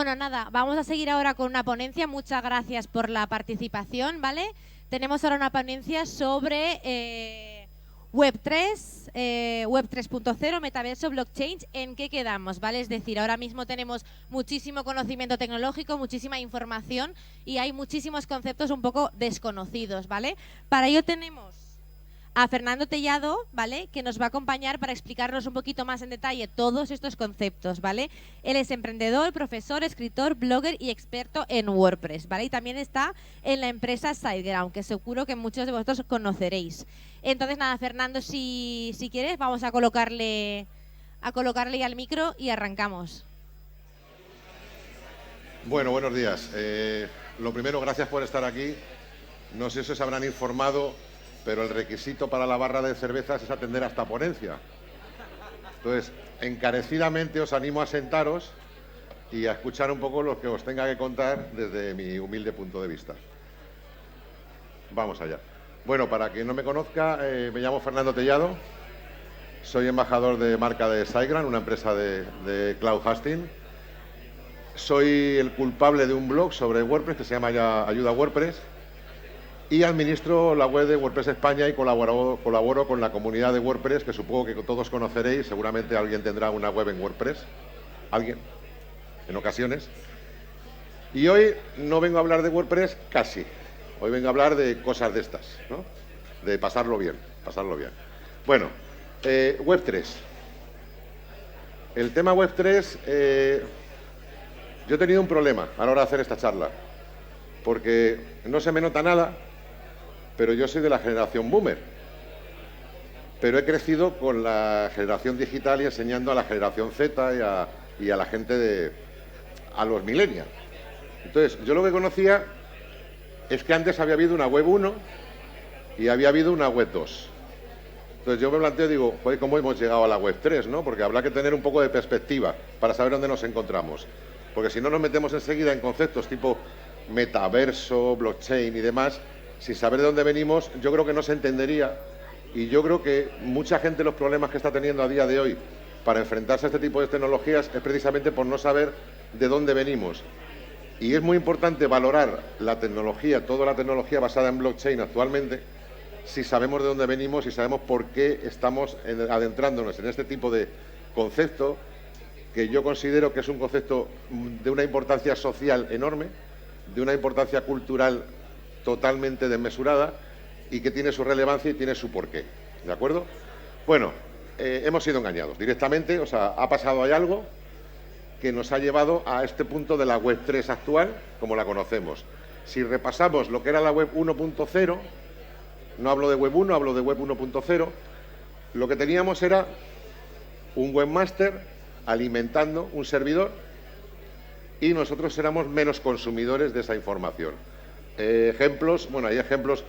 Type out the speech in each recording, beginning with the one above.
Bueno, nada, vamos a seguir ahora con una ponencia. Muchas gracias por la participación, ¿vale? Tenemos ahora una ponencia sobre Web3, Web 3.0, metaverso, blockchain. ¿En qué quedamos? ¿Vale? Es decir, ahora mismo tenemos muchísimo conocimiento tecnológico, muchísima información y hay muchísimos conceptos un poco desconocidos, ¿vale? Para ello tenemos a Fernando Tellado, ¿vale?, que nos va a acompañar para explicarnos un poquito más en detalle todos estos conceptos, ¿vale? Él es emprendedor, profesor, escritor, blogger y experto en WordPress, ¿vale? Y también está en la empresa SiteGround, que seguro que muchos de vosotros conoceréis. Entonces, nada, Fernando, si quieres, vamos a colocarle ya el micro y arrancamos. Bueno, buenos días. Lo primero, gracias por estar aquí. No sé si os habrán informado, pero el requisito para la barra de cervezas es atender a esta ponencia. Entonces, encarecidamente os animo a sentaros y a escuchar un poco lo que os tenga que contar desde mi humilde punto de vista. Vamos allá. Bueno, para quien no me conozca, me llamo Fernando Tellado, soy embajador de marca de SiteGround, una empresa de cloud hosting. Soy el culpable de un blog sobre WordPress que se llama ya Ayuda WordPress. Y administro la web de WordPress España y colaboro con la comunidad de WordPress, que supongo que todos conoceréis. Seguramente alguien tendrá una web en WordPress. Alguien, en ocasiones. Y hoy no vengo a hablar de WordPress casi. Hoy vengo a hablar de cosas de estas, ¿no? De pasarlo bien, pasarlo bien. Bueno, Web3. El tema Web3, yo he tenido un problema a la hora de hacer esta charla, porque no se me nota nada, pero yo soy de la generación boomer. Pero he crecido con la generación digital y enseñando a la generación Z y a la gente a los millennials. Entonces, yo lo que conocía es que antes había habido una web 1 y había habido una web 2. Entonces yo me planteo y digo, joder, ¿cómo hemos llegado a la web 3, ¿no? Porque habrá que tener un poco de perspectiva para saber dónde nos encontramos. Porque si no nos metemos enseguida en conceptos tipo metaverso, blockchain y demás, sin saber de dónde venimos, yo creo que no se entendería. Y yo creo que mucha gente los problemas que está teniendo a día de hoy para enfrentarse a este tipo de tecnologías es precisamente por no saber de dónde venimos. Y es muy importante valorar la tecnología, toda la tecnología basada en blockchain actualmente, si sabemos de dónde venimos y sabemos por qué estamos adentrándonos en este tipo de concepto, que yo considero que es un concepto de una importancia social enorme, de una importancia cultural totalmente desmesurada y que tiene su relevancia y tiene su porqué, ¿de acuerdo? Bueno, hemos sido engañados directamente, o sea, ha pasado ahí algo que nos ha llevado a este punto de la web 3 actual, como la conocemos. Si repasamos lo que era la web 1.0, no hablo de web 1, hablo de web 1.0, lo que teníamos era un webmaster alimentando un servidor y nosotros éramos menos consumidores de esa información. Ejemplos, bueno, hay ejemplos.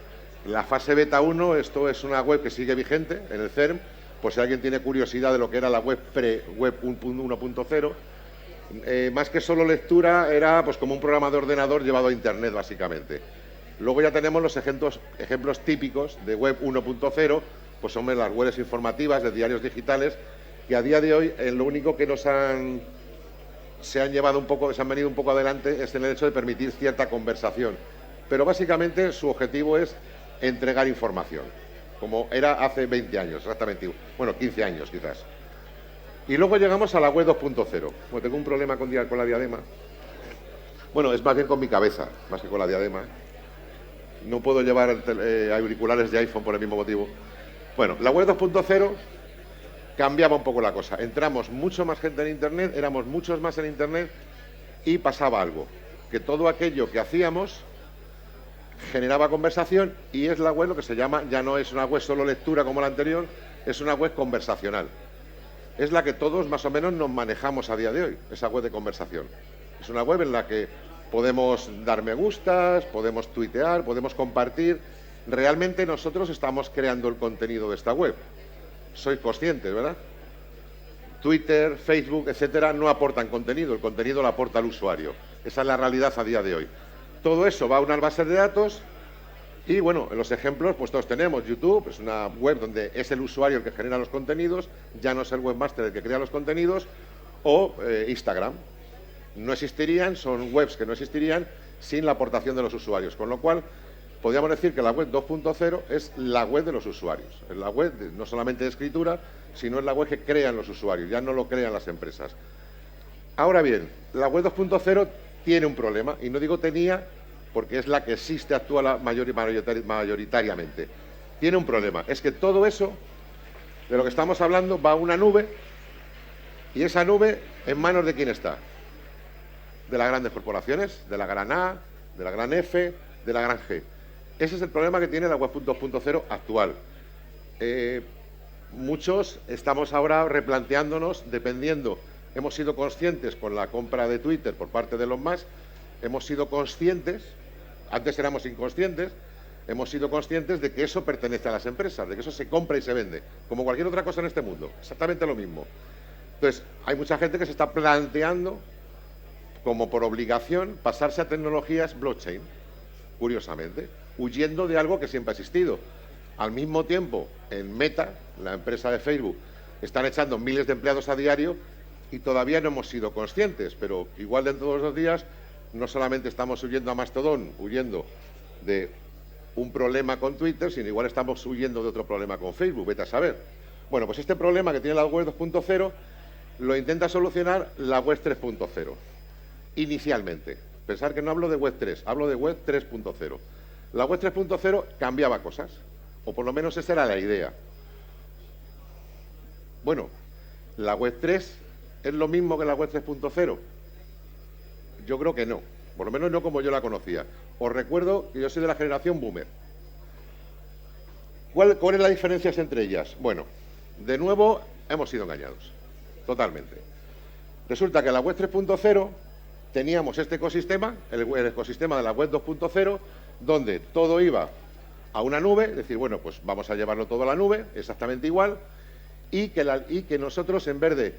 La fase beta 1, esto es una web que sigue vigente en el CERM, por si alguien tiene curiosidad de lo que era la web pre-web 1.0. Más que solo lectura, era pues como un programa de ordenador llevado a Internet, básicamente. Luego ya tenemos los ejemplos típicos de web 1.0, pues son las webs informativas de diarios digitales, que a día de hoy lo único que se han venido un poco adelante es en el hecho de permitir cierta conversación. Pero básicamente su objetivo es entregar información, como era hace 20 años, exactamente, bueno, 15 años quizás. Y luego llegamos a la web 2.0. Bueno, tengo un problema con la diadema. Bueno, es más bien con mi cabeza, más que con la diadema. No puedo llevar auriculares de iPhone por el mismo motivo. Bueno, la web 2.0 cambiaba un poco la cosa. Entramos mucho más gente en Internet, éramos muchos más en Internet y pasaba algo. Que todo aquello que hacíamos generaba conversación y es la web lo que se llama, ya no es una web solo lectura como la anterior, es una web conversacional. Es la que todos más o menos nos manejamos a día de hoy, esa web de conversación. Es una web en la que podemos dar me gustas, podemos tuitear, podemos compartir. Realmente nosotros estamos creando el contenido de esta web. Sois conscientes, ¿verdad? Twitter, Facebook, etcétera, no aportan contenido, el contenido lo aporta el usuario. Esa es la realidad a día de hoy. Todo eso va a unas bases de datos y, bueno, en los ejemplos, pues todos tenemos YouTube, es una web donde es el usuario el que genera los contenidos, ya no es el webmaster el que crea los contenidos, o Instagram. no existirían, son webs que no existirían sin la aportación de los usuarios. Con lo cual, podríamos decir que la web 2.0 es la web de los usuarios. Es la web no solamente de escritura, sino es la web que crean los usuarios, ya no lo crean las empresas. Ahora bien, la web 2.0 tiene un problema, y no digo tenía, porque es la que existe actual mayoritariamente. Tiene un problema, es que todo eso de lo que estamos hablando va a una nube, y esa nube, ¿en manos de quién está? De las grandes corporaciones, de la gran A, de la gran F, de la gran G. Ese es el problema que tiene la web 2.0 actual. Muchos estamos ahora replanteándonos, dependiendo, hemos sido conscientes con la compra de Twitter por parte de Elon Musk, hemos sido conscientes, antes éramos inconscientes, hemos sido conscientes de que eso pertenece a las empresas, de que eso se compra y se vende, como cualquier otra cosa en este mundo, exactamente lo mismo. Entonces, hay mucha gente que se está planteando, como por obligación, pasarse a tecnologías blockchain, curiosamente, huyendo de algo que siempre ha existido. Al mismo tiempo, en Meta, la empresa de Facebook, están echando miles de empleados a diario y todavía no hemos sido conscientes, pero igual dentro de 2 días no solamente estamos huyendo a Mastodon, huyendo de un problema con Twitter, sino igual estamos huyendo de otro problema con Facebook, vete a saber. Bueno, pues este problema que tiene la web 2.0 lo intenta solucionar la web 3.0, inicialmente. Pensar que no hablo de web 3, hablo de web 3.0. La web 3.0 cambiaba cosas, o por lo menos esa era la idea. Bueno, la web 3 es lo mismo que la web 3.0. Yo creo que no, por lo menos no como yo la conocía. Os recuerdo que yo soy de la generación boomer. ¿Cuál es la diferencia entre ellas? Bueno, de nuevo hemos sido engañados, totalmente. Resulta que en la web 3.0 teníamos este ecosistema, el ecosistema de la web 2.0, donde todo iba a una nube, es decir, bueno, pues vamos a llevarlo todo a la nube, exactamente igual, y que nosotros, en vez de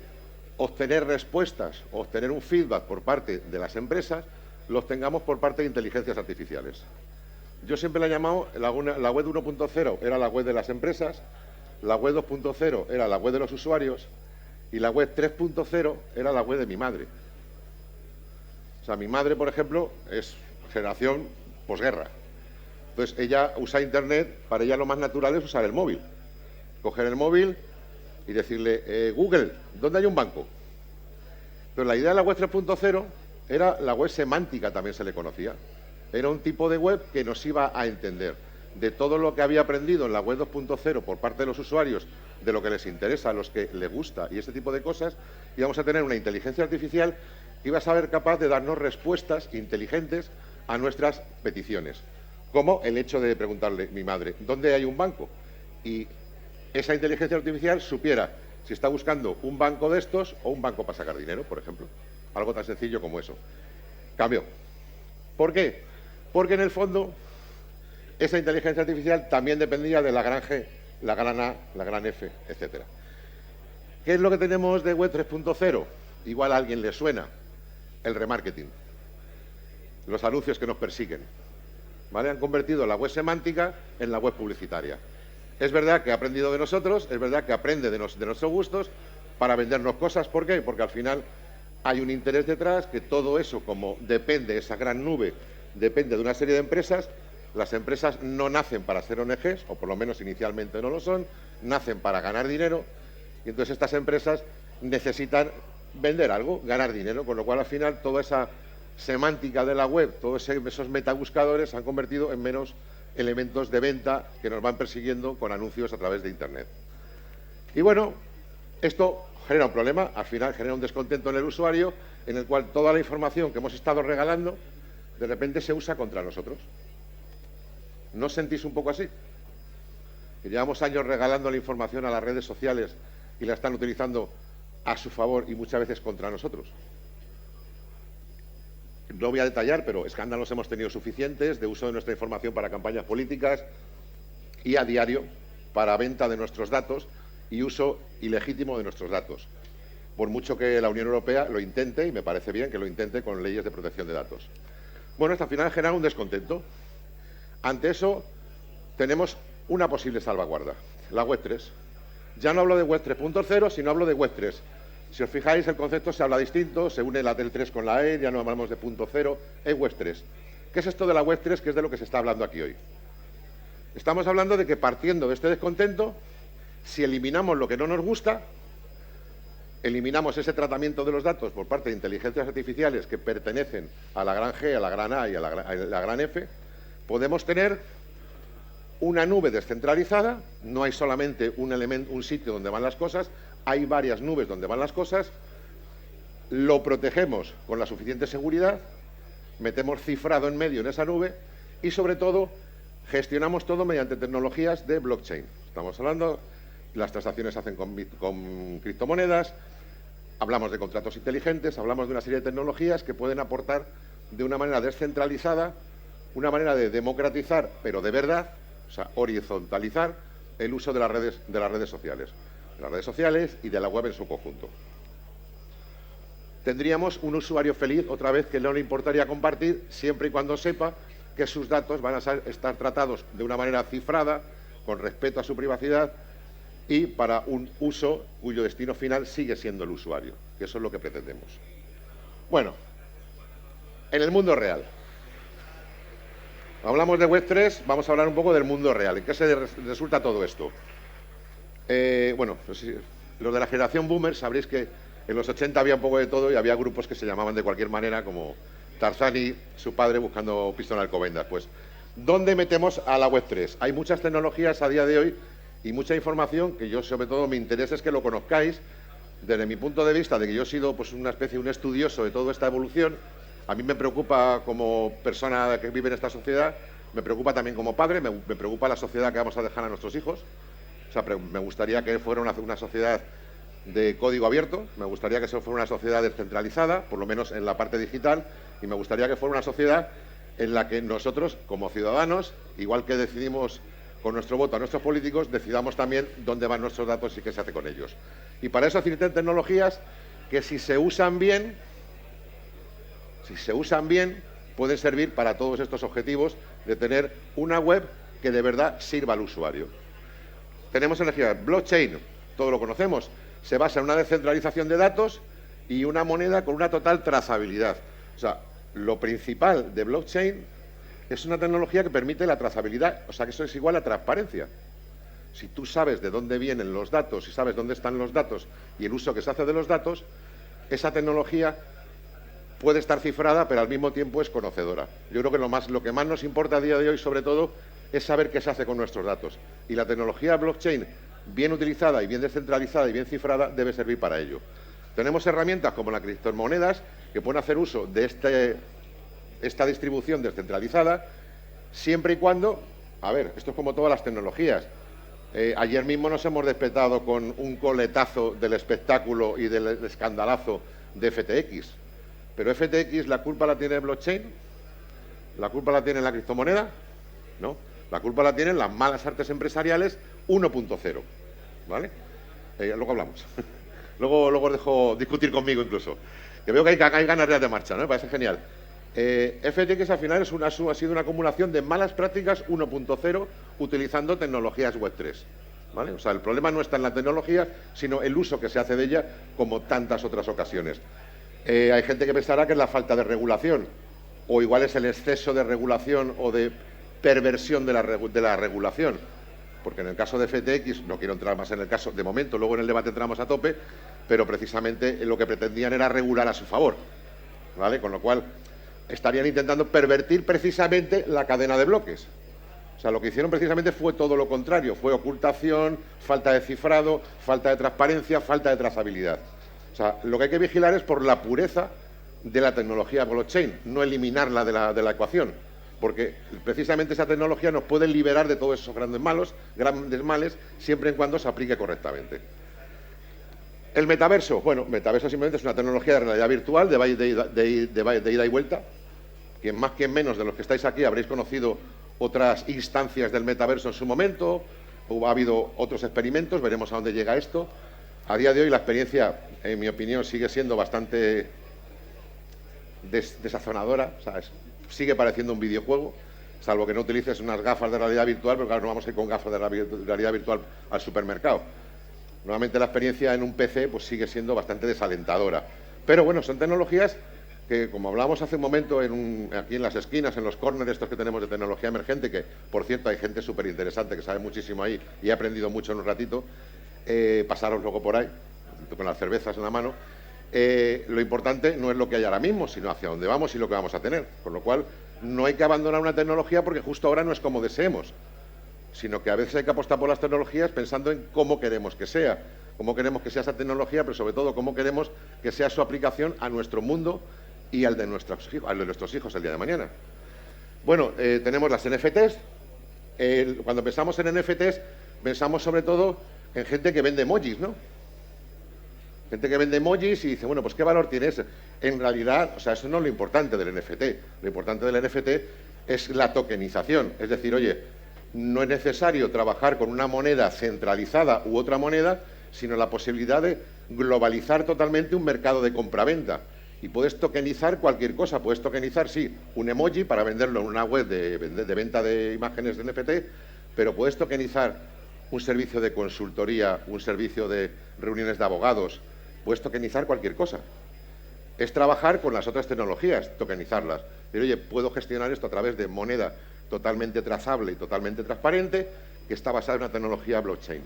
obtener respuestas o obtener un feedback por parte de las empresas, lo obtengamos por parte de inteligencias artificiales. Yo siempre la he llamado, la web 1.0 era la web de las empresas, la web 2.0 era la web de los usuarios y la web 3.0 era la web de mi madre. O sea, mi madre, por ejemplo, es generación posguerra. Entonces, ella usa Internet, para ella lo más natural es usar el móvil. Coger el móvil y decirle, Google, ¿dónde hay un banco? Pero la idea de la web 3.0 era la web semántica, también se le conocía. Era un tipo de web que nos iba a entender de todo lo que había aprendido en la web 2.0 por parte de los usuarios, de lo que les interesa, a los que les gusta y este tipo de cosas, íbamos a tener una inteligencia artificial que iba a ser capaz de darnos respuestas inteligentes a nuestras peticiones, como el hecho de preguntarle a mi madre, ¿dónde hay un banco? Y esa inteligencia artificial supiera si está buscando un banco de estos o un banco para sacar dinero, por ejemplo. Algo tan sencillo como eso. Cambió. ¿Por qué? Porque en el fondo esa inteligencia artificial también dependía de la gran G, la gran A, la gran F, etcétera. ¿Qué es lo que tenemos de web 3.0? Igual a alguien le suena. El remarketing. Los anuncios que nos persiguen. ¿Vale? Han convertido la web semántica en la web publicitaria. Es verdad que ha aprendido de nosotros, es verdad que aprende de nuestros gustos para vendernos cosas. ¿Por qué? Porque al final hay un interés detrás, que todo eso, como depende, esa gran nube, depende de una serie de empresas. Las empresas no nacen para ser ONGs, o por lo menos inicialmente no lo son, nacen para ganar dinero, y entonces estas empresas necesitan vender algo, ganar dinero, con lo cual al final toda esa semántica de la web, todos esos metabuscadores se han convertido en menos elementos de venta que nos van persiguiendo con anuncios a través de Internet. Y bueno, esto genera un problema, al final genera un descontento en el usuario, en el cual toda la información que hemos estado regalando, de repente se usa contra nosotros. ¿No os sentís un poco así? Que llevamos años regalando la información a las redes sociales y la están utilizando a su favor y muchas veces contra nosotros. No voy a detallar, pero escándalos hemos tenido suficientes de uso de nuestra información para campañas políticas y a diario para venta de nuestros datos y uso ilegítimo de nuestros datos. Por mucho que la Unión Europea lo intente, y me parece bien que lo intente con leyes de protección de datos. Bueno, esto al final genera un descontento. Ante eso, tenemos una posible salvaguarda, la web 3. Ya no hablo de web 3.0, sino hablo de web 3. Si os fijáis, el concepto se habla distinto, se une la del 3 con la E, ya no hablamos de punto cero, es Web 3. ¿Qué es esto de la Web 3? Que es de lo que se está hablando aquí hoy. Estamos hablando de que partiendo de este descontento, si eliminamos lo que no nos gusta, eliminamos ese tratamiento de los datos por parte de inteligencias artificiales que pertenecen a la gran G, a la gran A y a la gran F, podemos tener una nube descentralizada. No hay solamente un sitio donde van las cosas, hay varias nubes donde van las cosas, lo protegemos con la suficiente seguridad, metemos cifrado en medio en esa nube y, sobre todo, gestionamos todo mediante tecnologías de blockchain. Estamos hablando, las transacciones se hacen con criptomonedas, hablamos de contratos inteligentes, hablamos de una serie de tecnologías que pueden aportar de una manera descentralizada, una manera de democratizar, pero de verdad, o sea, horizontalizar el uso de las redes sociales y de la web en su conjunto. Tendríamos un usuario feliz, otra vez, que no le importaría compartir, siempre y cuando sepa que sus datos van a estar tratados de una manera cifrada, con respeto a su privacidad y para un uso cuyo destino final sigue siendo el usuario, que eso es lo que pretendemos. Bueno, en el mundo real. Hablamos de Web 3, vamos a hablar un poco del mundo real. ¿En qué se resulta todo esto? Bueno, pues, los de la generación Boomer sabréis que en los 80 había un poco de todo y había grupos que se llamaban de cualquier manera, como Tarzán y su padre buscando pistola en Alcobendas. Pues, ¿dónde metemos a la Web 3? Hay muchas tecnologías a día de hoy y mucha información que yo, sobre todo, me interesa es que lo conozcáis. Desde mi punto de vista, de que yo he sido pues una especie, un estudioso de toda esta evolución, a mí me preocupa como persona que vive en esta sociedad, me preocupa también como padre, me preocupa la sociedad que vamos a dejar a nuestros hijos. O sea, me gustaría que fuera una sociedad de código abierto, me gustaría que fuera una sociedad descentralizada, por lo menos en la parte digital, y me gustaría que fuera una sociedad en la que nosotros, como ciudadanos, igual que decidimos con nuestro voto a nuestros políticos, decidamos también dónde van nuestros datos y qué se hace con ellos. Y para eso existen tecnologías que, si se usan bien, pueden servir para todos estos objetivos de tener una web que de verdad sirva al usuario. Tenemos energía. Blockchain, todos lo conocemos, se basa en una descentralización de datos y una moneda con una total trazabilidad. O sea, lo principal de blockchain es una tecnología que permite la trazabilidad, o sea, que eso es igual a transparencia. Si tú sabes de dónde vienen los datos y sabes dónde están los datos y el uso que se hace de los datos, esa tecnología puede estar cifrada, pero al mismo tiempo es conocedora. Yo creo que lo que más nos importa a día de hoy, sobre todo, es saber qué se hace con nuestros datos. Y la tecnología blockchain, bien utilizada y bien descentralizada y bien cifrada, debe servir para ello. Tenemos herramientas como las criptomonedas que pueden hacer uso de esta distribución descentralizada, siempre y cuando, a ver, esto es como todas las tecnologías. Ayer mismo nos hemos despertado con un coletazo del espectáculo y del escandalazo de FTX. Pero FTX, ¿la culpa la tiene el blockchain? ¿La culpa la tiene la criptomoneda? No, la culpa la tienen las malas artes empresariales 1.0, ¿vale? Luego hablamos. luego os dejo discutir conmigo incluso. Que veo que hay ganas de marcha, ¿no? Me parece genial. FTX al final ha sido una acumulación de malas prácticas 1.0 utilizando tecnologías Web 3. ¿Vale? O sea, el problema no está en la tecnología, sino el uso que se hace de ella, como tantas otras ocasiones. Hay gente que pensará que es la falta de regulación, o igual es el exceso de regulación o de perversión de la regulación. Porque en el caso de FTX, no quiero entrar más en el caso, de momento, luego en el debate entramos a tope, pero precisamente lo que pretendían era regular a su favor, ¿vale? Con lo cual estarían intentando pervertir precisamente la cadena de bloques. O sea, lo que hicieron precisamente fue todo lo contrario, fue ocultación, falta de cifrado, falta de transparencia, falta de trazabilidad. O sea, lo que hay que vigilar es por la pureza de la tecnología blockchain, no eliminarla de la ecuación, porque precisamente esa tecnología nos puede liberar de todos esos grandes males, siempre y cuando se aplique correctamente. El metaverso, bueno, metaverso simplemente es una tecnología de realidad virtual, de ida y vuelta. Quien más, quien menos de los que estáis aquí habréis conocido otras instancias del metaverso en su momento, ha habido otros experimentos, veremos a dónde llega esto. A día de hoy la experiencia, en mi opinión, sigue siendo bastante desazonadora, o sea, sigue pareciendo un videojuego, salvo que no utilices unas gafas de realidad virtual, pero claro, no vamos a ir con gafas de realidad virtual al supermercado. Normalmente la experiencia en un PC pues sigue siendo bastante desalentadora. Pero bueno, son tecnologías que, como hablábamos hace un momento aquí en las esquinas, en los corners estos que tenemos de tecnología emergente, que por cierto hay gente súper interesante que sabe muchísimo ahí y he aprendido mucho en un ratito, pasaros luego por ahí, con las cervezas en la mano. Lo importante no es lo que hay ahora mismo, sino hacia dónde vamos y lo que vamos a tener. Con lo cual, no hay que abandonar una tecnología porque justo ahora no es como deseemos, sino que a veces hay que apostar por las tecnologías pensando en cómo queremos que sea esa tecnología, pero sobre todo cómo queremos que sea su aplicación a nuestro mundo y al de nuestros hijos el día de mañana. Bueno, tenemos las NFTs. Cuando pensamos en NFTs, pensamos sobre todo en gente que vende emojis, ¿no? Gente que vende emojis y dice, bueno, pues ¿qué valor tiene ese? En realidad, o sea, eso no es lo importante del NFT. Lo importante del NFT es la tokenización. Es decir, oye, no es necesario trabajar con una moneda centralizada u otra moneda, sino la posibilidad de globalizar totalmente un mercado de compraventa. Y puedes tokenizar cualquier cosa. Puedes tokenizar, sí, un emoji para venderlo en una web de venta de imágenes de NFT, pero puedes tokenizar un servicio de consultoría, un servicio de reuniones de abogados, puedes tokenizar cualquier cosa. Es trabajar con las otras tecnologías, tokenizarlas. Decir, oye, puedo gestionar esto a través de moneda totalmente trazable y totalmente transparente, que está basada en una tecnología blockchain.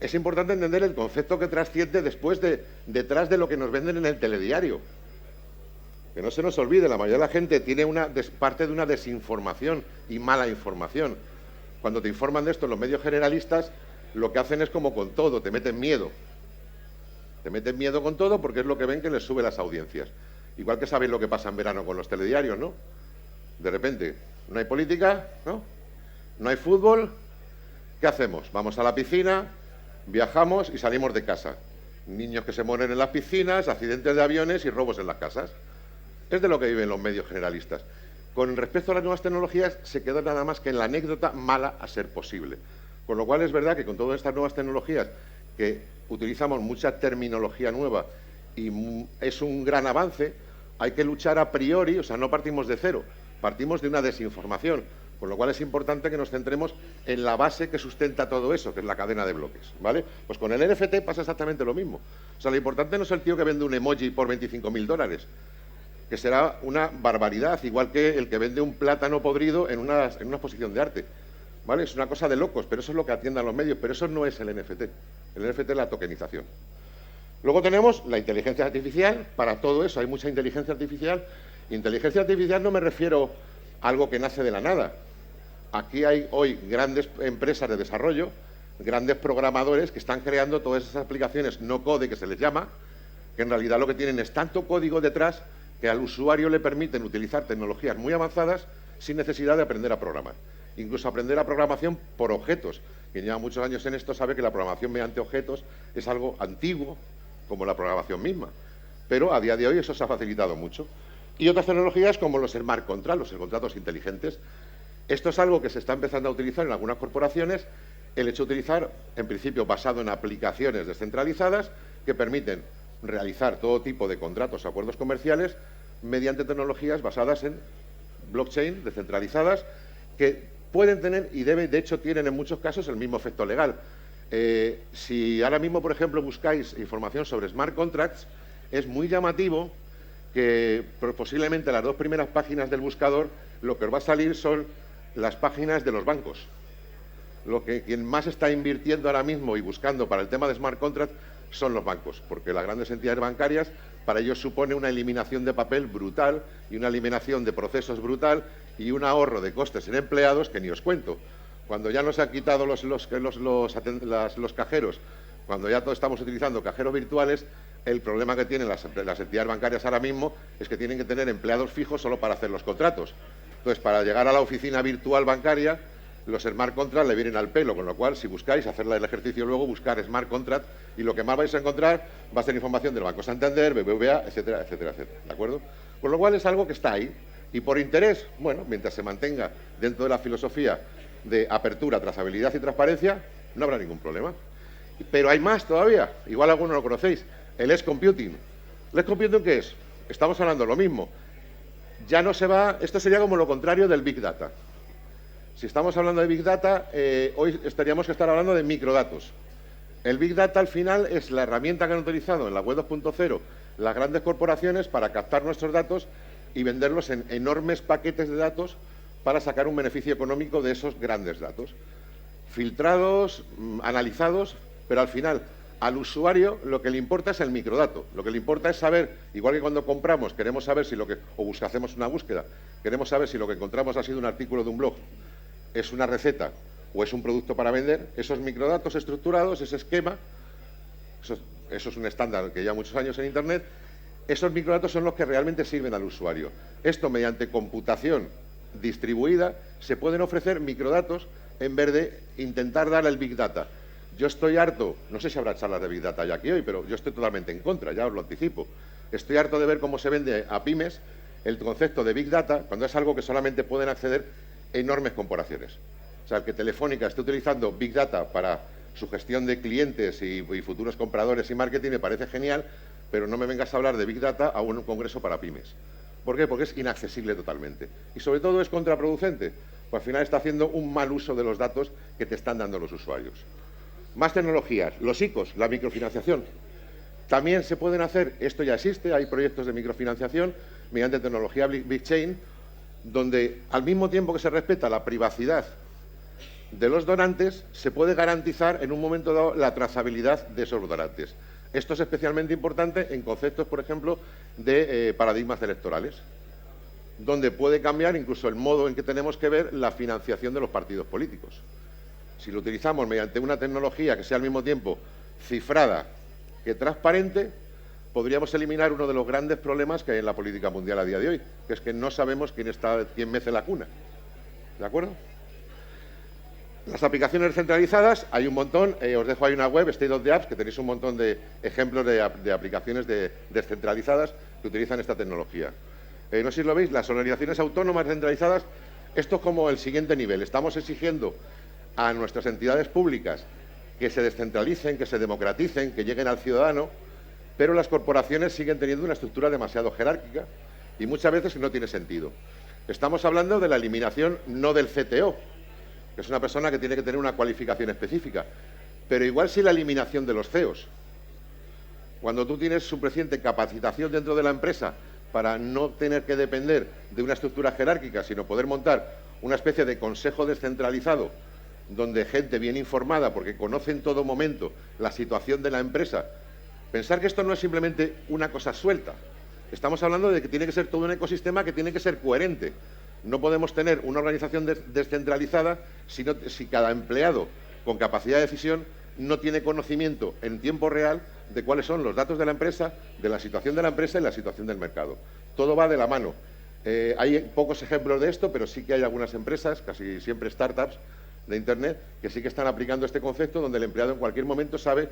Es importante entender el concepto que trasciende detrás de lo que nos venden en el telediario. Que no se nos olvide, la mayoría de la gente tiene parte de una desinformación y mala información. Cuando te informan de esto en los medios generalistas, lo que hacen es como con todo, te meten miedo. Te meten miedo con todo porque es lo que ven que les sube las audiencias. Igual que sabéis lo que pasa en verano con los telediarios, ¿no? De repente, no hay política, ¿no? No hay fútbol. ¿Qué hacemos? Vamos a la piscina, viajamos y salimos de casa. Niños que se mueren en las piscinas, accidentes de aviones y robos en las casas. Es de lo que viven los medios generalistas. Con respecto a las nuevas tecnologías, se queda nada más que en la anécdota mala a ser posible. Con lo cual es verdad que con todas estas nuevas tecnologías, que utilizamos mucha terminología nueva y es un gran avance, hay que luchar a priori, o sea, no partimos de cero, partimos de una desinformación. Con lo cual es importante que nos centremos en la base que sustenta todo eso, que es la cadena de bloques, ¿vale? Pues con el NFT pasa exactamente lo mismo. O sea, lo importante no es el tío que vende un emoji por $25.000, que será una barbaridad, igual que el que vende un plátano podrido en una exposición de arte, ¿vale? Es una cosa de locos, pero eso es lo que atiendan los medios, pero eso no es el NFT. El NFT es la tokenización. Luego tenemos la inteligencia artificial. Para todo eso hay mucha inteligencia artificial. Inteligencia artificial no me refiero a algo que nace de la nada. Aquí hay hoy grandes empresas de desarrollo, grandes programadores que están creando todas esas aplicaciones no code, que se les llama, que en realidad lo que tienen es tanto código detrás que al usuario le permiten utilizar tecnologías muy avanzadas sin necesidad de aprender a programar. Incluso aprender a programación por objetos. Quien lleva muchos años en esto sabe que la programación mediante objetos es algo antiguo, como la programación misma. Pero a día de hoy eso se ha facilitado mucho. Y otras tecnologías como los smart contracts, los contratos inteligentes. Esto es algo que se está empezando a utilizar en algunas corporaciones, el hecho de utilizar, en principio, basado en aplicaciones descentralizadas que permiten realizar todo tipo de contratos o acuerdos comerciales mediante tecnologías basadas en blockchain descentralizadas que pueden tener y de hecho tienen en muchos casos el mismo efecto legal. Si ahora mismo, por ejemplo, buscáis información sobre smart contracts, es muy llamativo que posiblemente las dos primeras páginas del buscador lo que os va a salir son las páginas de los bancos. Quien más está invirtiendo ahora mismo y buscando para el tema de smart contract son los bancos, porque las grandes entidades bancarias para ellos supone una eliminación de papel brutal y una eliminación de procesos brutal y un ahorro de costes en empleados que ni os cuento. Cuando ya nos han quitado los cajeros, cuando ya todos estamos utilizando cajeros virtuales, el problema que tienen las entidades bancarias ahora mismo es que tienen que tener empleados fijos solo para hacer los contratos. Entonces, para llegar a la oficina virtual bancaria, los smart contracts le vienen al pelo, con lo cual, si buscáis, hacer el ejercicio luego, buscar smart contract, y lo que más vais a encontrar va a ser información del Banco Santander, BBVA, etcétera, etcétera, etcétera, ¿de acuerdo? Con lo cual es algo que está ahí, y por interés, bueno, mientras se mantenga dentro de la filosofía de apertura, trazabilidad y transparencia, no habrá ningún problema. Pero hay más todavía, igual algunos lo conocéis, el edge computing. ¿El edge computing qué es? Estamos hablando de lo mismo. Ya no se va, esto sería como lo contrario del Big Data. Si estamos hablando de Big Data, hoy tendríamos que estar hablando de microdatos. El Big Data al final es la herramienta que han utilizado en la web 2.0 las grandes corporaciones para captar nuestros datos y venderlos en enormes paquetes de datos para sacar un beneficio económico de esos grandes datos. Filtrados, analizados, pero al final al usuario lo que le importa es el microdato. Lo que le importa es saber, igual que cuando compramos, queremos saber si lo que, hacemos una búsqueda, queremos saber si lo que encontramos ha sido un artículo de un blog, es una receta o es un producto para vender, esos microdatos estructurados, ese esquema, eso es un estándar que lleva muchos años en Internet, esos microdatos son los que realmente sirven al usuario. Esto, mediante computación distribuida, se pueden ofrecer microdatos en vez de intentar dar el Big Data. Yo estoy harto, no sé si habrá charlas de Big Data ya aquí hoy, pero yo estoy totalmente en contra, ya os lo anticipo. Estoy harto de ver cómo se vende a pymes el concepto de Big Data cuando es algo que solamente pueden acceder enormes corporaciones. O sea, el que Telefónica esté utilizando Big Data para su gestión de clientes y futuros compradores y marketing me parece genial, pero no me vengas a hablar de Big Data a un congreso para pymes. ¿Por qué? Porque es inaccesible totalmente. Y sobre todo es contraproducente, pues al final está haciendo un mal uso de los datos que te están dando los usuarios. Más tecnologías, los ICOs, la microfinanciación. También se pueden hacer, esto ya existe, hay proyectos de microfinanciación mediante tecnología blockchain, donde al mismo tiempo que se respeta la privacidad de los donantes, se puede garantizar en un momento dado la trazabilidad de esos donantes. Esto es especialmente importante en conceptos, por ejemplo, de paradigmas electorales, donde puede cambiar incluso el modo en que tenemos que ver la financiación de los partidos políticos. Si lo utilizamos mediante una tecnología que sea al mismo tiempo cifrada que transparente, podríamos eliminar uno de los grandes problemas que hay en la política mundial a día de hoy, que es que no sabemos quién mece la cuna. ¿De acuerdo? Las aplicaciones descentralizadas, hay un montón, os dejo ahí una web, State of the Apps, que tenéis un montón de ejemplos de aplicaciones descentralizadas que utilizan esta tecnología. No sé si lo veis, las organizaciones autónomas descentralizadas, esto es como el siguiente nivel. Estamos exigiendo a nuestras entidades públicas que se descentralicen, que se democraticen, que lleguen al ciudadano, pero las corporaciones siguen teniendo una estructura demasiado jerárquica y muchas veces no tiene sentido. Estamos hablando de la eliminación no del CTO, que es una persona que tiene que tener una cualificación específica, pero igual sí la eliminación de los CEOs. Cuando tú tienes suficiente capacitación dentro de la empresa para no tener que depender de una estructura jerárquica, sino poder montar una especie de consejo descentralizado donde gente bien informada, porque conoce en todo momento la situación de la empresa. Pensar que esto no es simplemente una cosa suelta. Estamos hablando de que tiene que ser todo un ecosistema que tiene que ser coherente. No podemos tener una organización descentralizada si cada empleado con capacidad de decisión no tiene conocimiento en tiempo real de cuáles son los datos de la empresa, de la situación de la empresa y la situación del mercado. Todo va de la mano. Hay pocos ejemplos de esto, pero sí que hay algunas empresas, casi siempre startups de Internet, que sí que están aplicando este concepto donde el empleado en cualquier momento sabe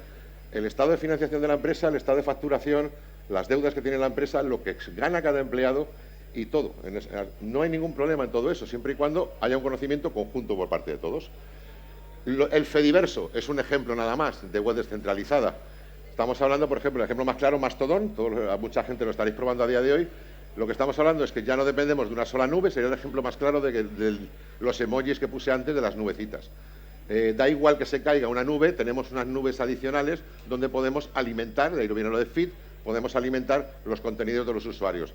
el estado de financiación de la empresa, el estado de facturación, las deudas que tiene la empresa, lo que gana cada empleado y todo. No hay ningún problema en todo eso, siempre y cuando haya un conocimiento conjunto por parte de todos. El Fediverso es un ejemplo nada más de web descentralizada. Estamos hablando, por ejemplo, el ejemplo más claro, Mastodon, mucha gente lo estaréis probando a día de hoy. Lo que estamos hablando es que ya no dependemos de una sola nube, sería el ejemplo más claro de los emojis que puse antes de las nubecitas. Da igual que se caiga una nube, tenemos unas nubes adicionales donde podemos alimentar, de ahí viene lo de feed, podemos alimentar los contenidos de los usuarios.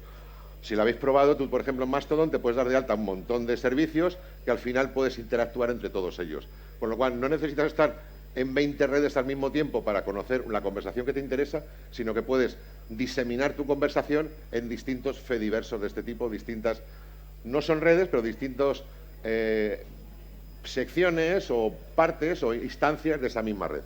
Si lo habéis probado, tú, por ejemplo, en Mastodon te puedes dar de alta un montón de servicios que al final puedes interactuar entre todos ellos. Con lo cual, no necesitas estar en 20 redes al mismo tiempo para conocer la conversación que te interesa, sino que puedes diseminar tu conversación en distintos fediversos de este tipo, distintas, no son redes, pero distintos secciones o partes o instancias de esa misma red.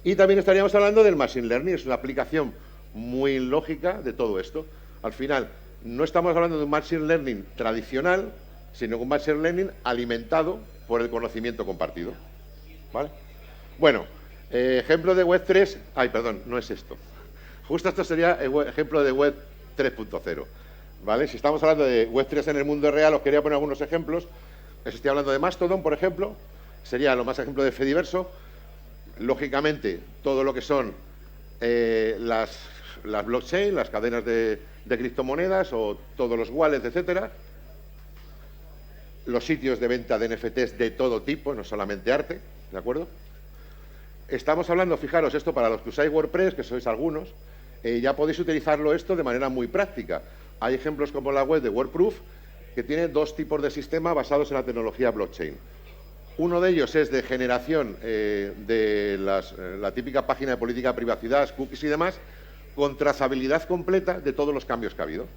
Y también estaríamos hablando del Machine Learning, es una aplicación muy lógica de todo esto. Al final, no estamos hablando de un Machine Learning tradicional, sino de un Machine Learning alimentado por el conocimiento compartido. ¿Vale? Bueno, ejemplo de Web 3... Ay, perdón, no es esto. Justo esto sería el ejemplo de Web 3.0. ¿Vale? Si estamos hablando de Web 3 en el mundo real, os quería poner algunos ejemplos. Les estoy hablando de Mastodon, por ejemplo. Sería lo más ejemplo de Fediverso. Lógicamente, todo lo que son las blockchain, las cadenas de criptomonedas o todos los wallets, etcétera. Los sitios de venta de NFTs de todo tipo, no solamente arte, ¿de acuerdo? estamos hablando, fijaros, esto para los que usáis WordPress, que sois algunos, ya podéis utilizarlo esto de manera muy práctica. Hay ejemplos como la web de WordProof, que tiene dos tipos de sistema basados en la tecnología blockchain. Uno de ellos es de generación de la típica página de política de privacidad, cookies y demás, con trazabilidad completa de todos los cambios que ha habido.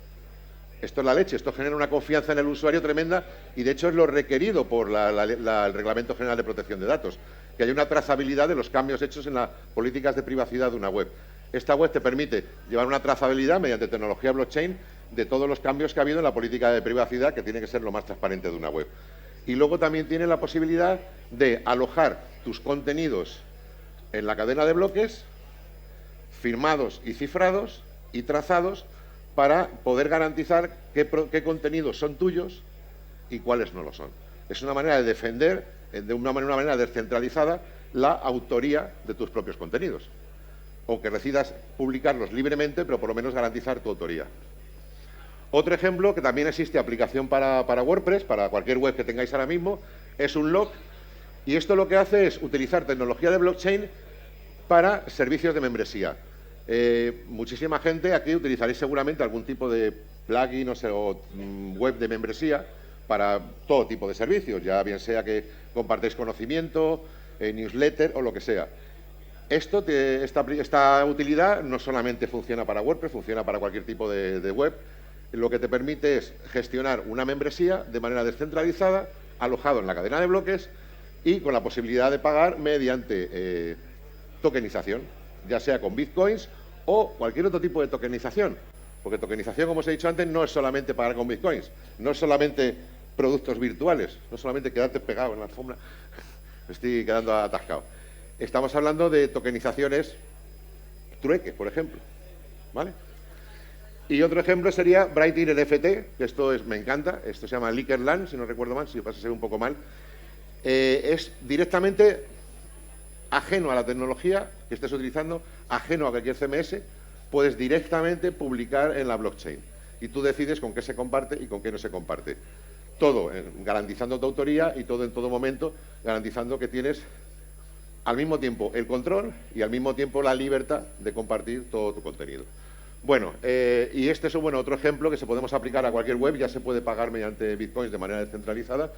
Esto es la leche, esto genera una confianza en el usuario tremenda y de hecho es lo requerido por el Reglamento General de Protección de Datos, que haya una trazabilidad de los cambios hechos en las políticas de privacidad de una web. Esta web te permite llevar una trazabilidad mediante tecnología blockchain de todos los cambios que ha habido en la política de privacidad, que tiene que ser lo más transparente de una web. Y luego también tiene la posibilidad de alojar tus contenidos en la cadena de bloques, firmados y cifrados y trazados para poder garantizar qué contenidos son tuyos y cuáles no lo son. Es una manera de defender, de una manera descentralizada, la autoría de tus propios contenidos. O que decidas publicarlos libremente, pero por lo menos garantizar tu autoría. Otro ejemplo, que también existe aplicación para WordPress, para cualquier web que tengáis ahora mismo, es un log. Y esto lo que hace es utilizar tecnología de blockchain para servicios de membresía. Muchísima gente aquí utilizaréis seguramente algún tipo de plugin o web de membresía para todo tipo de servicios, ya bien sea que compartáis conocimiento, newsletter o lo que sea. Esta utilidad no solamente funciona para WordPress, funciona para cualquier tipo de web. Lo que te permite es gestionar una membresía de manera descentralizada, alojado en la cadena de bloques y con la posibilidad de pagar mediante tokenización, ya sea con bitcoins o cualquier otro tipo de tokenización. Porque tokenización, como os he dicho antes, no es solamente pagar con bitcoins, no es solamente productos virtuales, no es solamente quedarte pegado en la alfombra. Me estoy quedando atascado. Estamos hablando de tokenizaciones trueque, por ejemplo, ¿vale? Y otro ejemplo sería Brightir NFT, que me encanta, esto se llama Likerland, si no recuerdo mal, si pasa a ser un poco mal. Es directamente ajeno a la tecnología que estés utilizando, ajeno a cualquier CMS, puedes directamente publicar en la blockchain. Y tú decides con qué se comparte y con qué no se comparte. Todo garantizando tu autoría y todo en todo momento garantizando que tienes al mismo tiempo el control y al mismo tiempo la libertad de compartir todo tu contenido. Bueno, y este es otro ejemplo que se podemos aplicar a cualquier web. Ya se puede pagar mediante bitcoins de manera descentralizada,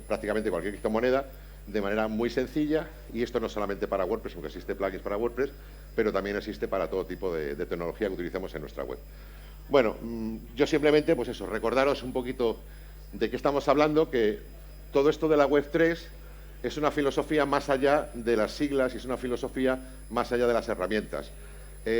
prácticamente cualquier criptomoneda, de manera muy sencilla. Y esto no solamente para WordPress, aunque existe plugins para WordPress, pero también existe para todo tipo de tecnología que utilicemos en nuestra web. Bueno, yo simplemente, pues eso, recordaros un poquito de qué estamos hablando, que todo esto de la Web 3 es una filosofía más allá de las siglas y es una filosofía más allá de las herramientas. Lo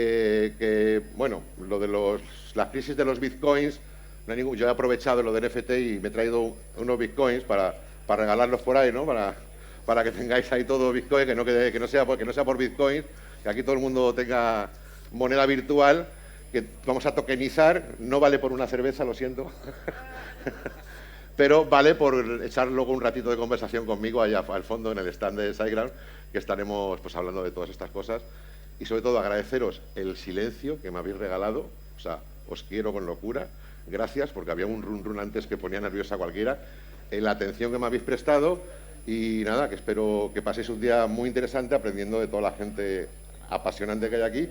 de las crisis de los bitcoins, yo he aprovechado lo del NFT y me he traído unos bitcoins para regalarlos por ahí, ¿no? Para que tengáis ahí todo bitcoin, que no sea por bitcoin, que aquí todo el mundo tenga moneda virtual, que vamos a tokenizar, no vale por una cerveza, lo siento, pero vale por echar luego un ratito de conversación conmigo allá al fondo en el stand de SiteGround, que estaremos pues hablando de todas estas cosas. Y sobre todo agradeceros el silencio que me habéis regalado, o sea, os quiero con locura, gracias, porque había un run antes que ponía nerviosa a cualquiera, la atención que me habéis prestado y nada, que espero que paséis un día muy interesante aprendiendo de toda la gente apasionante que hay aquí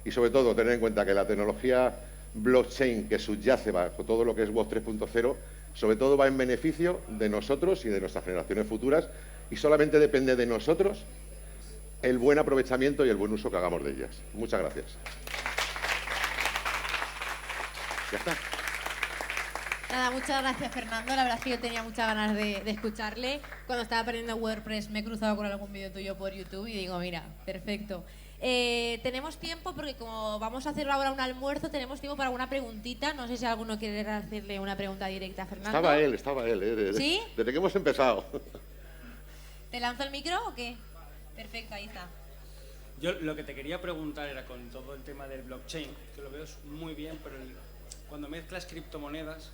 y sobre todo tener en cuenta que la tecnología blockchain que subyace bajo todo lo que es Web 3.0, sobre todo va en beneficio de nosotros y de nuestras generaciones futuras y solamente depende de nosotros el buen aprovechamiento y el buen uso que hagamos de ellas. Muchas gracias. Ya está. Nada, muchas gracias, Fernando. La verdad es que yo tenía muchas ganas de escucharle. Cuando estaba aprendiendo WordPress me he cruzado con algún vídeo tuyo por YouTube y digo, mira, perfecto. Tenemos tiempo porque como vamos a hacer ahora un almuerzo, tenemos tiempo para alguna preguntita. No sé si alguno quiere hacerle una pregunta directa a Fernando. Estaba él. ¿Sí? Desde que hemos empezado. ¿Te lanzo el micro o qué? Perfecto, ahí está. Yo lo que te quería preguntar era con todo el tema del blockchain, que lo veo muy bien, pero cuando mezclas criptomonedas,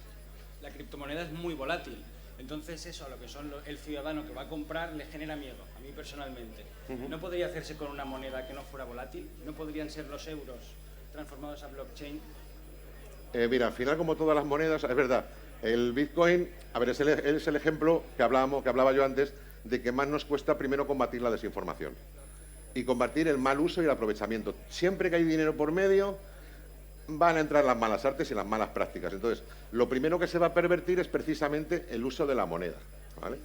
la criptomoneda es muy volátil. Entonces eso a lo que son el ciudadano que va a comprar le genera miedo, a mí personalmente. ¿No podría hacerse con una moneda que no fuera volátil? ¿No podrían ser los euros transformados a blockchain? Mira, al final como todas las monedas, es verdad, el Bitcoin, a ver, es el ejemplo que hablaba yo antes de que más nos cuesta primero combatir la desinformación y combatir el mal uso y el aprovechamiento. Siempre que hay dinero por medio, van a entrar las malas artes y las malas prácticas. Entonces, lo primero que se va a pervertir es precisamente el uso de la moneda, ¿vale?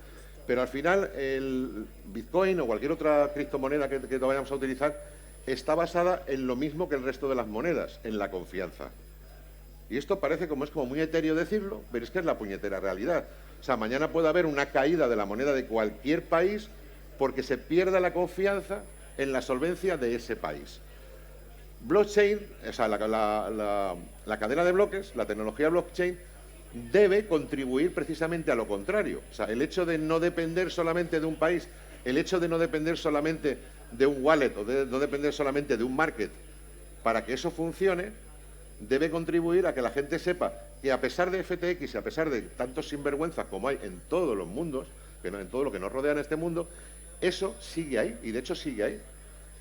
Pero al final, el Bitcoin o cualquier otra criptomoneda que vayamos a utilizar está basada en lo mismo que el resto de las monedas, en la confianza. Y esto parece como muy etéreo decirlo, pero es que es la puñetera realidad. O sea, mañana puede haber una caída de la moneda de cualquier país porque se pierda la confianza en la solvencia de ese país. Blockchain, o sea, la cadena de bloques, la tecnología blockchain, debe contribuir precisamente a lo contrario. O sea, el hecho de no depender solamente de un país, el hecho de no depender solamente de un wallet o de no depender solamente de un market, para que eso funcione, debe contribuir a que la gente sepa que a pesar de FTX y a pesar de tantos sinvergüenzas como hay en todos los mundos, en todo lo que nos rodea en este mundo, eso sigue ahí, y de hecho sigue ahí.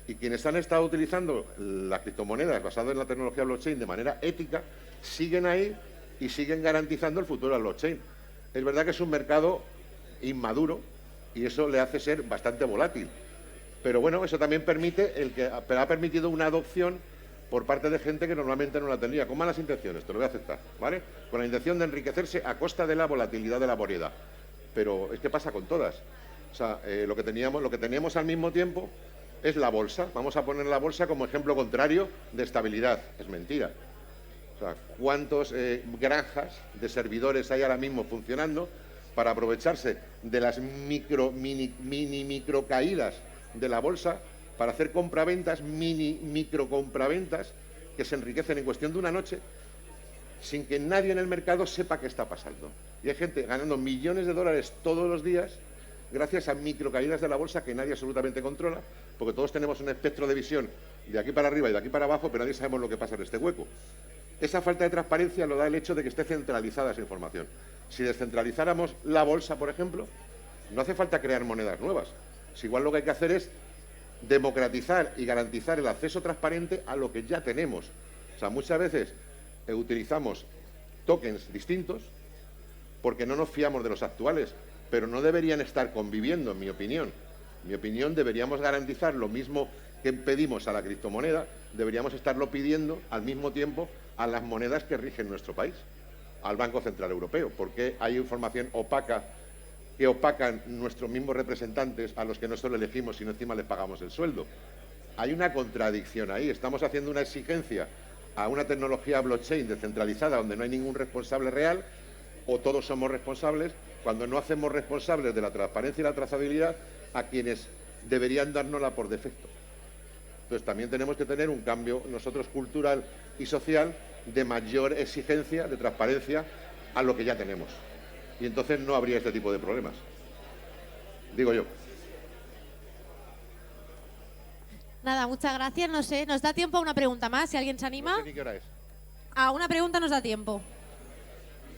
Y quienes han estado utilizando las criptomonedas basadas en la tecnología blockchain de manera ética, siguen ahí y siguen garantizando el futuro del blockchain. Es verdad que es un mercado inmaduro y eso le hace ser bastante volátil. Pero bueno, eso también ha permitido una adopción por parte de gente que normalmente no la tendría, con malas intenciones, te lo voy a aceptar, ¿vale? Con la intención de enriquecerse a costa de la volatilidad de la moneda. Pero es que pasa con todas. O sea, lo que teníamos al mismo tiempo es la bolsa. Vamos a poner la bolsa como ejemplo contrario de estabilidad. Es mentira. O sea, ¿cuántas granjas de servidores hay ahora mismo funcionando para aprovecharse de las micro caídas de la bolsa para hacer compraventas, micro compraventas que se enriquecen en cuestión de una noche sin que nadie en el mercado sepa qué está pasando? Y hay gente ganando millones de dólares todos los días gracias a microcaídas de la bolsa que nadie absolutamente controla, porque todos tenemos un espectro de visión de aquí para arriba y de aquí para abajo, pero nadie sabemos lo que pasa en este hueco. Esa falta de transparencia lo da el hecho de que esté centralizada esa información. Si descentralizáramos la bolsa, por ejemplo, no hace falta crear monedas nuevas. Si igual lo que hay que hacer es democratizar y garantizar el acceso transparente a lo que ya tenemos. O sea, muchas veces utilizamos tokens distintos porque no nos fiamos de los actuales, pero no deberían estar conviviendo, en mi opinión. En mi opinión, deberíamos garantizar lo mismo que pedimos a la criptomoneda, deberíamos estarlo pidiendo al mismo tiempo a las monedas que rigen nuestro país, al Banco Central Europeo, porque hay información opaca que opacan nuestros mismos representantes a los que no solo elegimos, sino encima les pagamos el sueldo. Hay una contradicción ahí. Estamos haciendo una exigencia a una tecnología blockchain descentralizada donde no hay ningún responsable real, o todos somos responsables, cuando no hacemos responsables de la transparencia y la trazabilidad a quienes deberían dárnosla por defecto. Entonces también tenemos que tener un cambio nosotros cultural y social de mayor exigencia, de transparencia a lo que ya tenemos. Y entonces no habría este tipo de problemas. Digo yo. Nada, muchas gracias. No sé, ¿nos da tiempo a una pregunta más? Si alguien se anima. No sé ni qué hora es. A una pregunta nos da tiempo.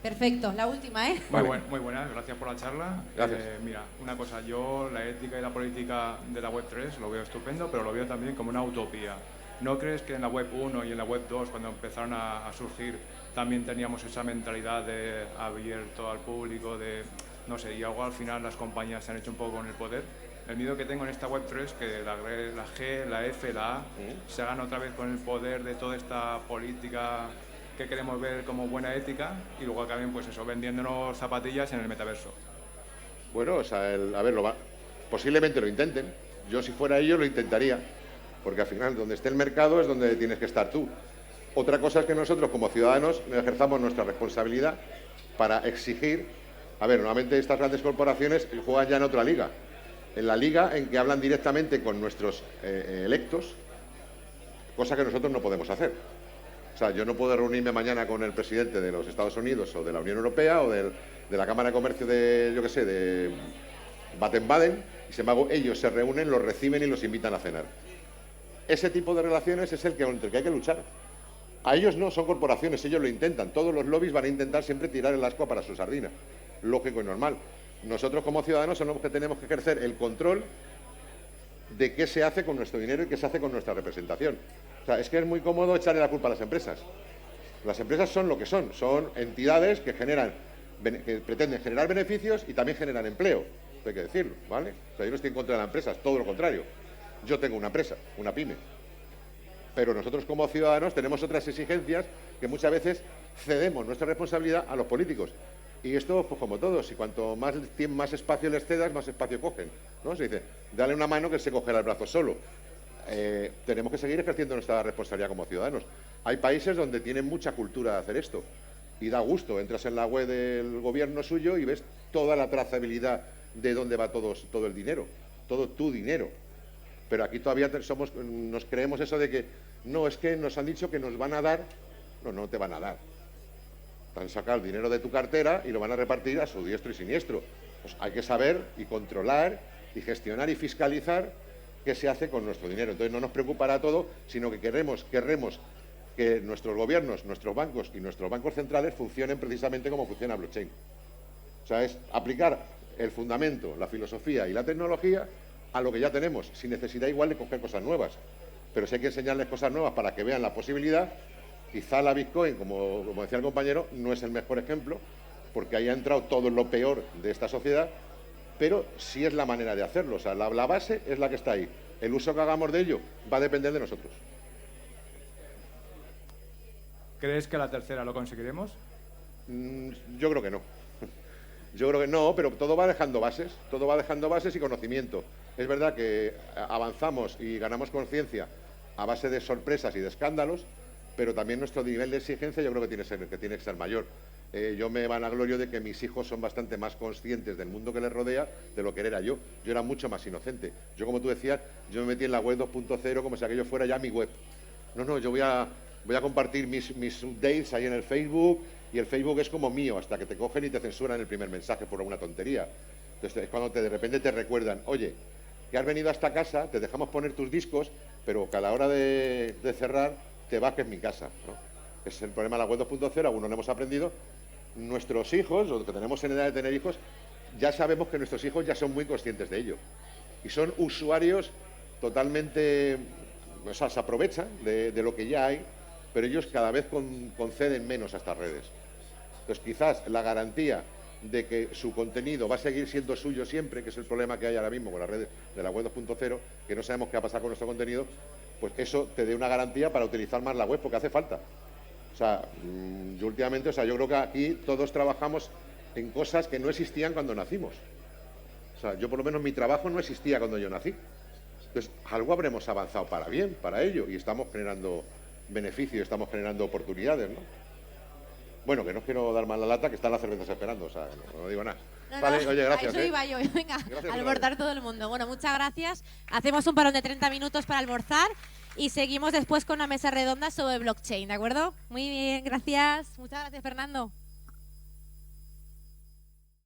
Perfecto, la última, ¿eh? Muy buenas, gracias por la charla. Gracias. Mira, una cosa, yo la ética y la política de la Web3 lo veo estupendo, pero lo veo también como una utopía. ¿No crees que en la Web 1 y en la Web 2, cuando empezaron a surgir, también teníamos esa mentalidad de abierto al público, de, no sé, y algo al final las compañías se han hecho un poco con el poder? El miedo que tengo en esta Web 3 que la G, la F, la A se hagan otra vez con el poder de toda esta política que queremos ver como buena ética y luego acaben, pues eso, vendiéndonos zapatillas en el metaverso. Bueno, o sea, posiblemente lo intenten. Yo, si fuera ellos, lo intentaría. Porque al final, donde esté el mercado es donde tienes que estar tú. Otra cosa es que nosotros, como ciudadanos, ejerzamos nuestra responsabilidad para exigir. A ver, normalmente estas grandes corporaciones juegan ya en otra liga. En la liga en que hablan directamente con nuestros electos, cosa que nosotros no podemos hacer. O sea, yo no puedo reunirme mañana con el presidente de los Estados Unidos o de la Unión Europea o de la Cámara de Comercio de, yo qué sé, de Baden-Baden, y sin embargo ellos se reúnen, los reciben y los invitan a cenar. Ese tipo de relaciones es entre el que hay que luchar. A ellos no, son corporaciones, ellos lo intentan. Todos los lobbies van a intentar siempre tirar el ascua para su sardina. Lógico y normal. Nosotros como ciudadanos somos los que tenemos que ejercer el control de qué se hace con nuestro dinero y qué se hace con nuestra representación. O sea, es que es muy cómodo echarle la culpa a las empresas. Las empresas son lo que son entidades que pretenden generar beneficios y también generan empleo. hay que decirlo, ¿vale? O sea, yo no estoy en contra de las empresas, todo lo contrario. Yo tengo una empresa, una pyme. Pero nosotros como ciudadanos tenemos otras exigencias que muchas veces cedemos nuestra responsabilidad a los políticos. Y esto, pues como todos, y cuanto más espacio les cedas, más espacio cogen, ¿no? Se dice, dale una mano que se cogerá el brazo solo. Tenemos que seguir ejerciendo nuestra responsabilidad como ciudadanos. Hay países donde tienen mucha cultura de hacer esto. Y da gusto, entras en la web del gobierno suyo y ves toda la trazabilidad de dónde va todo el dinero, todo tu dinero. Pero aquí todavía nos creemos eso de que, no, es que nos han dicho que nos van a dar. No, no te van a dar. Te han sacado el dinero de tu cartera y lo van a repartir a su diestro y siniestro. Pues hay que saber y controlar y gestionar y fiscalizar qué se hace con nuestro dinero. Entonces no nos preocupará todo, sino que querremos que nuestros gobiernos, nuestros bancos y nuestros bancos centrales funcionen precisamente como funciona blockchain. O sea, es aplicar el fundamento, la filosofía y la tecnología a lo que ya tenemos, sin necesidad igual de coger cosas nuevas. Pero si hay que enseñarles cosas nuevas para que vean la posibilidad, quizá la Bitcoin, como decía el compañero, no es el mejor ejemplo, porque ahí ha entrado todo lo peor de esta sociedad, pero sí es la manera de hacerlo. O sea, la base es la que está ahí. El uso que hagamos de ello va a depender de nosotros. ¿Crees que a la tercera lo conseguiremos? Yo creo que no. Yo creo que no, pero todo va dejando bases y conocimiento. Es verdad que avanzamos y ganamos conciencia a base de sorpresas y de escándalos, pero también nuestro nivel de exigencia yo creo que tiene que ser mayor. Yo me vanaglorio de que mis hijos son bastante más conscientes del mundo que les rodea de lo que era yo. Yo era mucho más inocente. Yo, como tú decías, yo me metí en la web 2.0 como si aquello fuera ya mi web. No, yo voy a compartir mis updates ahí en el Facebook, y el Facebook es como mío, hasta que te cogen y te censuran el primer mensaje por alguna tontería. Entonces es cuando de repente te recuerdan, oye, que has venido a esta casa, te dejamos poner tus discos, pero que a la hora de cerrar te vas, que es mi casa, ¿no? Es el problema de la web 2.0, algunos lo hemos aprendido. Nuestros hijos, o que tenemos en edad de tener hijos, ya sabemos que nuestros hijos ya son muy conscientes de ello. Y son usuarios totalmente, o sea, se aprovechan de lo que ya hay, pero ellos cada vez conceden menos a estas redes. Entonces quizás la garantía de que su contenido va a seguir siendo suyo siempre, que es el problema que hay ahora mismo con las redes de la web 2.0, que no sabemos qué va a pasar con nuestro contenido, pues eso te dé una garantía para utilizar más la web, porque hace falta. O sea, yo últimamente, yo creo que aquí todos trabajamos en cosas que no existían cuando nacimos. O sea, yo por lo menos mi trabajo no existía cuando yo nací. Entonces, algo habremos avanzado para bien, para ello, y estamos generando beneficios, estamos generando oportunidades, ¿no? Bueno, que no quiero dar más la lata, que están las cervezas esperando, o sea, no digo nada. Vale, oye, gracias. A eso iba yo, venga, Gracias, almorzar todo el mundo. Bueno, muchas gracias. Hacemos un parón de 30 minutos para almorzar y seguimos después con una mesa redonda sobre blockchain, ¿de acuerdo? Muy bien, gracias. Muchas gracias, Fernando.